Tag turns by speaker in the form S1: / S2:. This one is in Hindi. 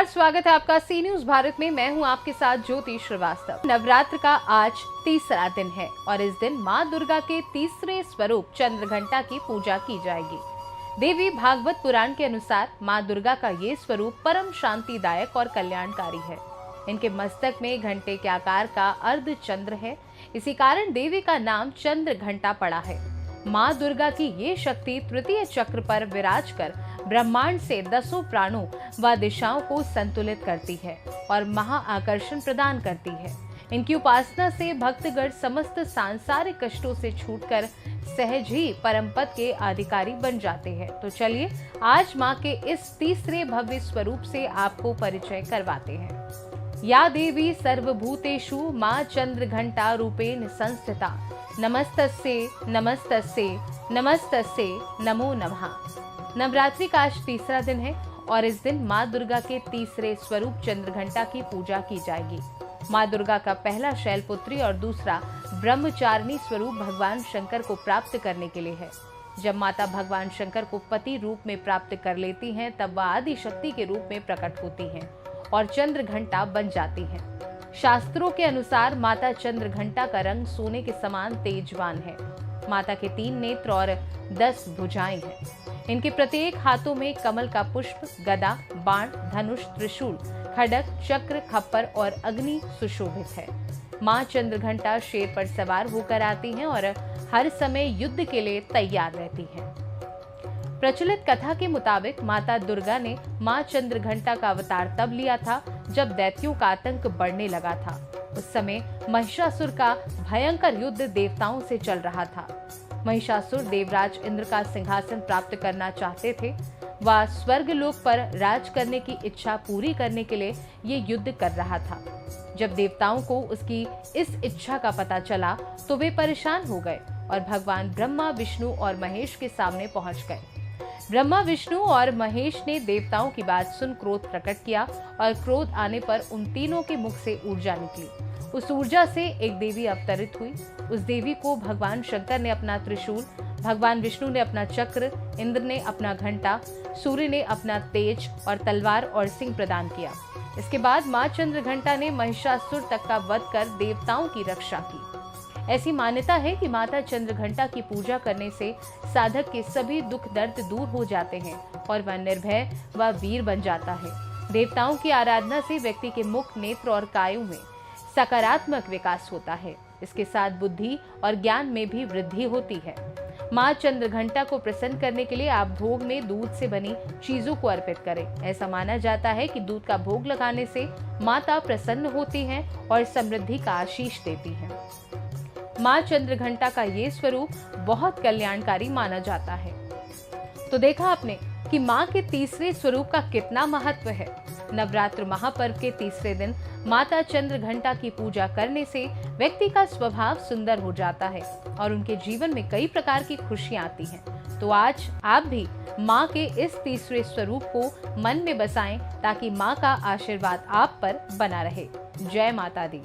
S1: नमस्कार, स्वागत है आपका सी न्यूज भारत में। मैं हूं आपके साथ ज्योति श्रीवास्तव। नवरात्र का आज तीसरा दिन है और इस दिन मां दुर्गा के तीसरे स्वरूप चंद्रघंटा की पूजा की जाएगी। देवी भागवत पुराण के अनुसार मां दुर्गा का ये स्वरूप परम शांतिदायक और कल्याणकारी है। इनके मस्तक में घंटे के आकार का अर्ध चंद्र है, इसी कारण देवी का नाम चंद्रघंटा पड़ा है। मां दुर्गा की ये शक्ति तृतीय चक्र पर विराज कर ब्रह्मांड से 10 प्राणों व दिशाओं को संतुलित करती है और महाआकर्षण प्रदान करती है। इनकी उपासना से भक्तगण समस्त सांसारिक कष्टों से छूटकर सहज ही परम पद के अधिकारी बन जाते हैं। तो चलिए आज मां के इस तीसरे भव्य स्वरूप से आपको परिचय करवाते हैं। या देवी सर्वभूतेषु मां चंद्रघंटा रूपेण संस्थिता, नमस्तस्ये नमस्तस्ये नमस्तस्ये नमो नमः। नवरात्रि का आज तीसरा दिन है और इस दिन मां दुर्गा के तीसरे स्वरूप चंद्रघंटा की पूजा की जाएगी। मां दुर्गा का पहला शैलपुत्री और दूसरा ब्रह्मचारिणी स्वरूप भगवान शंकर को प्राप्त करने के लिए है। जब माता भगवान शंकर को पति रूप में प्राप्त कर लेती हैं, तब वह आदि शक्ति के रूप में प्रकट होती हैं और चंद्रघंटा बन जाती हैं। शास्त्रों के अनुसार माता चंद्रघंटा का रंग सोने के समान तेजवान है। माता के 3 नेत्र और 10 भुजाएं हैं। इनके प्रत्येक हाथों में कमल का पुष्प, गदा, बाण, धनुष, त्रिशूल, खड्ग, चक्र, खप्पर और अग्नि सुशोभित है। मां चंद्रघंटा शेर पर सवार होकर आती हैं और हर समय युद्ध के लिए तैयार रहती हैं। प्रचलित कथा के मुताबिक माता दुर्गा ने मां चंद्रघंटा का अवतार तब लिया था जब दैत्यों का आतंक बढ़ने लगा था। उस समय महिषासुर का भयंकर युद्ध देवताओं से चल रहा था। महिषासुर देवराज इंद्र का सिंहासन प्राप्त करना चाहते थे। वह स्वर्गलोक पर राज करने की इच्छा पूरी करने के लिए ये युद्ध कर रहा था। जब देवताओं को उसकी इस इच्छा का पता चला तो वे परेशान हो गए और भगवान ब्रह्मा, विष्णु और महेश के सामने पहुंच गए। ब्रह्मा, विष्णु और महेश ने देवताओं की बात सुन क्रोध प्रकट किया और क्रोध आने पर उन तीनों के मुख से ऊर्जा निकली। उस ऊर्जा से एक देवी अवतरित हुई। उस देवी को भगवान शंकर ने अपना त्रिशूल, भगवान विष्णु ने अपना चक्र, इंद्र ने अपना घंटा, सूर्य ने अपना तेज और तलवार और सिंह प्रदान किया। इसके बाद मां चंद्रघंटा ने महिषासुर तक का वध कर देवताओं की रक्षा की। ऐसी मान्यता है कि माता चंद्रघंटा की पूजा करने से साधक के सभी दुख दर्द दूर हो जाते हैं और वह निर्भय व वीर बन जाता है। देवताओं की आराधना से व्यक्ति के मुख, नेत्र और कायों में सकारात्मक विकास होता है। इसके साथ बुद्धि और ज्ञान में भी वृद्धि होती है। मां चंद्रघंटा को प्रसन्न करने के लिए आप भोग में दूध से बनी चीजों को अर्पित करें। ऐसा माना जाता है कि दूध का भोग लगाने से माता प्रसन्न होती हैं और समृद्धि का आशीष देती हैं। मां चंद्रघंटा का ये स्वरूप बहुत कल्याणकारी माना जाता है। तो देखा आपने कि मां के तीसरे स्वरूप का कितना महत्व है। नवरात्र महापर्व के तीसरे दिन माता चंद्रघंटा की पूजा करने से व्यक्ति का स्वभाव सुंदर हो जाता है और उनके जीवन में कई प्रकार की खुशियां आती हैं। तो आज आप भी मां के इस तीसरे स्वरूप को मन में बसाएं ताकि मां का आशीर्वाद आप पर बना रहे। जय माता दी।